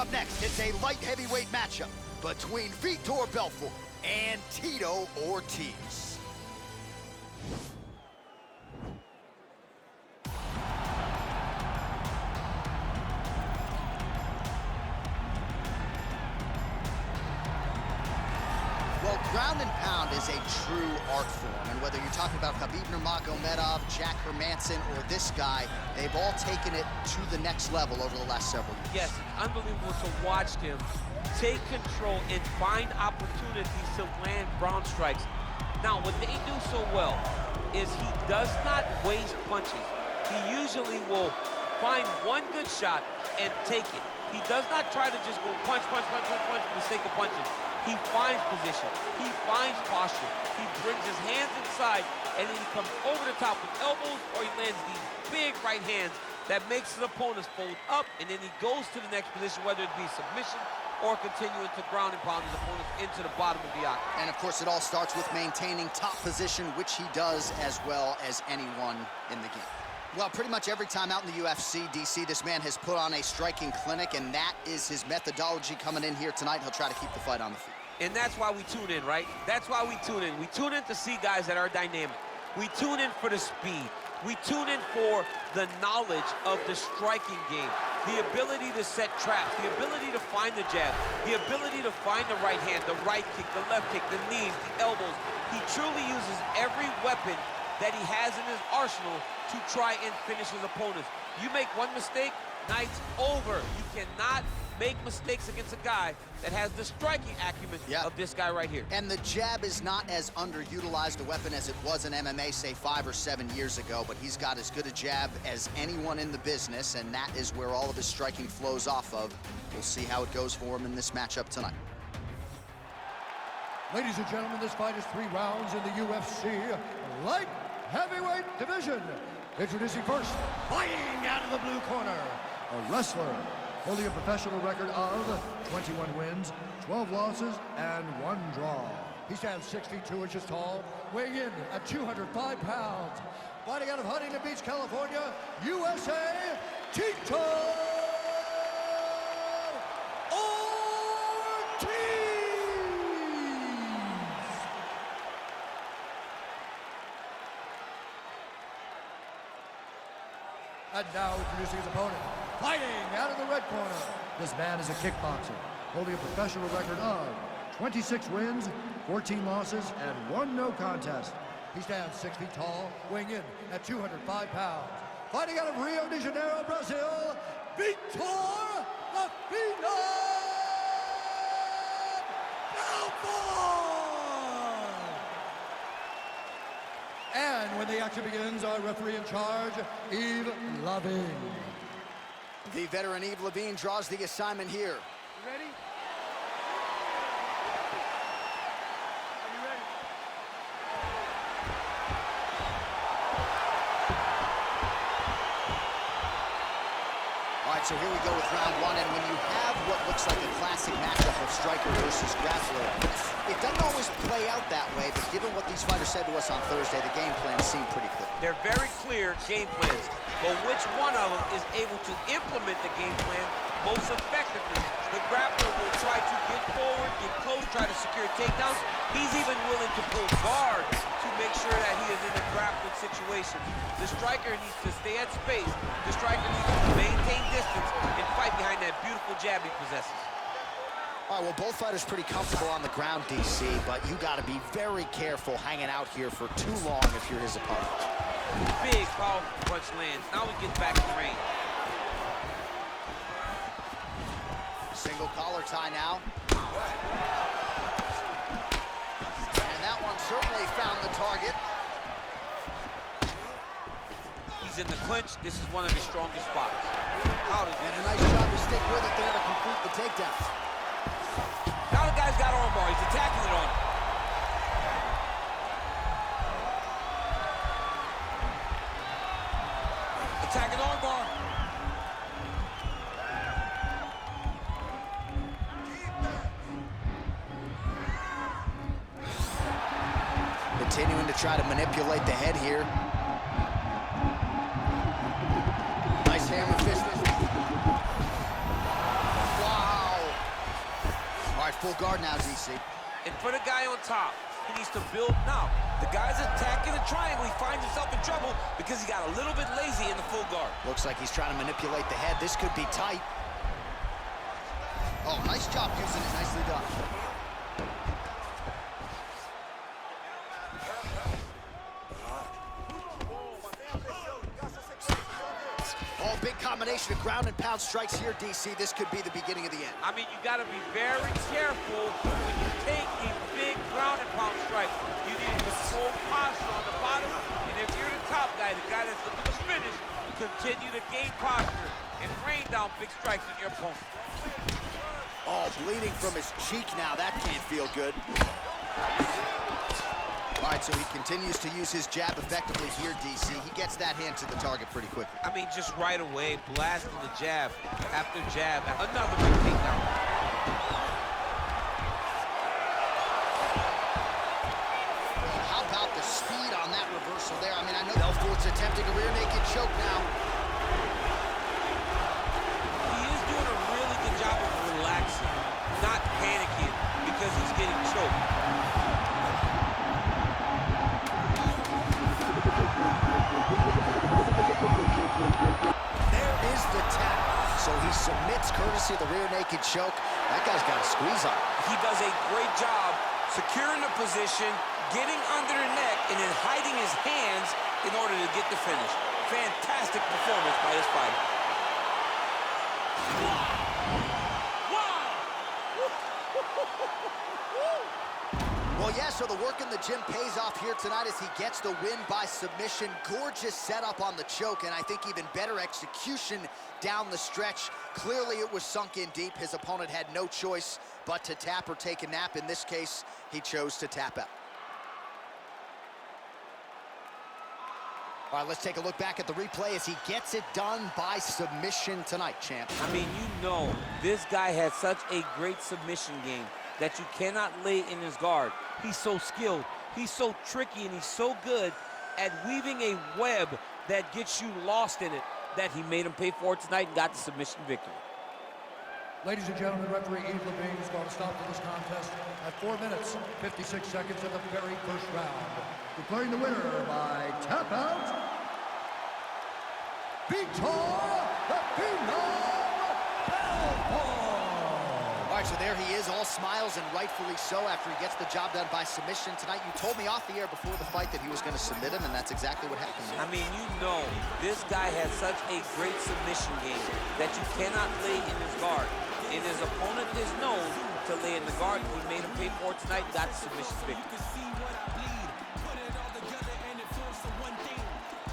Up next, it's a light heavyweight matchup between Vitor Belfort and Tito Ortiz. Well, ground and pound is a true art form, and whether you're talking about Khabib Nurmagomedov, Jack Hermanson, or this guy, they've all taken it to the next level over the last several years. Yes, it's unbelievable to watch him take control and find opportunities to land ground strikes. Now, what they do so well is he does not waste punches. He usually will find one good shot and take it. He does not try to just go punch, punch, punch, punch, punch for the sake of punches. He finds position, he finds posture, he brings his hands inside, and then he comes over the top with elbows, or he lands these big right hands that makes his opponents fold up, and then he goes to the next position, whether it be submission or continuing to ground and pound his opponents into the bottom of the octagon. And of course, it all starts with maintaining top position, which he does as well as anyone in the game. Well, pretty much every time out in the UFC, DC, this man has put on a striking clinic, and that is his methodology coming in here tonight. He'll try to keep the fight on the feet. And that's why we tune in, right? That's why we tune in. We tune in to see guys that are dynamic. We tune in for the speed. We tune in for the knowledge of the striking game, the ability to set traps, the ability to find the jab, the ability to find the right hand, the right kick, the left kick, the knees, the elbows. He truly uses every weapon that he has in his arsenal to try and finish his opponents. You make one mistake, night's over. You cannot make mistakes against a guy that has the striking acumen of this guy right here. And the jab is not as underutilized a weapon as it was in MMA, say 5 or 7 years ago, but he's got as good a jab as anyone in the business, and that is where all of his striking flows off of. We'll see how it goes for him in this matchup tonight. Ladies and gentlemen, this fight is 3 rounds in the UFC light heavyweight division. Introducing first, fighting out of the blue corner, a wrestler holding a professional record of 21 wins, 12 losses, and 1 draw. He stands 6 feet 2 inches tall, weighing in at 205 pounds. Fighting out of Huntington Beach, California, USA, Tito Ortiz! And now introducing his opponent, fighting out of the red corner. This man is a kickboxer, holding a professional record of 26 wins, 14 losses, and 1 no contest. He stands 6 feet tall, weighing in at 205 pounds. Fighting out of Rio de Janeiro, Brazil, Vitor Belfort! And when the action begins, our referee in charge, Yves Lavigne. The veteran Yves Lavigne draws the assignment here. You ready? Are you ready? All right, so here we go with round 1, and when you have what looks like a classic matchup of striker versus grappler, it doesn't always play out that way, but given what these fighters said to us on Thursday, the game plan seemed pretty clear. They're very clear game plans, but which one of them is able to implement the game plan most effectively? The grappler will try to get forward, get close, try to secure takedowns. He's even willing to pull guard to make sure that he is in a grappling situation. The striker needs to stay at space. The striker needs to maintain distance and fight behind that beautiful jab he possesses. All right, well, both fighters pretty comfortable on the ground, DC, but you got to be very careful hanging out here for too long if you're his opponent. Big, powerful punch lands. Now we get back in the range. Single collar tie now. And that one certainly found the target. He's in the clinch. This is one of his strongest spots. And a nice job to stick with it there to complete the takedown. Now the guy's got armbar. He's attacking it on him. Attacking armbar. Continuing to try to manipulate the head here. Nice hammer fist. Wow. full guard now, DC. And for the guy on top, he needs to build now. The guy's attacking the triangle. He finds himself in trouble because he got a little bit lazy in the full guard. Looks like he's trying to manipulate the head. This could be tight. Oh, nice job using it. Nicely done. Oh, big combination of ground and pound strikes here, DC. This could be the beginning of the end. I mean, you got to be very careful when you take a big ground and pound strike. You need to control posture on the bottom, and if you're the top guy, the guy that's looking to finish, continue to gain posture and rain down big strikes on your opponent. Oh, bleeding from his cheek now. That can't feel good. All right, so he continues to use his jab effectively here, DC. He gets that hand to the target pretty quickly. I mean, just right away, blasting the jab after jab. Another big takedown. How about the speed on that reversal there? I mean, I know Belfort's attempting a rear naked choke now. He is doing a really good job of relaxing, not panicking because he's getting choked. There is the tap. So he submits courtesy of the rear naked choke. That guy's got a squeeze on. He does a great job securing the position, getting under the neck, and then hiding his hands in order to get the finish. Fantastic performance by this fighter. Well, yeah, so the work in the gym pays off here tonight as he gets the win by submission. Gorgeous setup on the choke, and I think even better execution down the stretch. Clearly, it was sunk in deep. His opponent had no choice but to tap or take a nap. In this case, he chose to tap out. All right, let's take a look back at the replay as he gets it done by submission tonight, champ. I mean, you know, this guy has such a great submission game that you cannot lay in his guard. He's so skilled, he's so tricky, and he's so good at weaving a web that gets you lost in it that he made him pay for it tonight and got the submission victory. Ladies and gentlemen, referee Yves Levine is going to stop to this contest at 4 minutes, 56 seconds of the very first round. Declaring the winner by tap out, Vitor Belfort. All right, so there he is, all smiles, and rightfully so after he gets the job done by submission tonight. You told me off the air before the fight that he was going to submit him, and that's exactly what happened. I mean, you know, this guy has such a great submission game that you cannot lay in his guard. And his opponent is known to lay in the guard. He made him pay for it tonight, got the submission victory.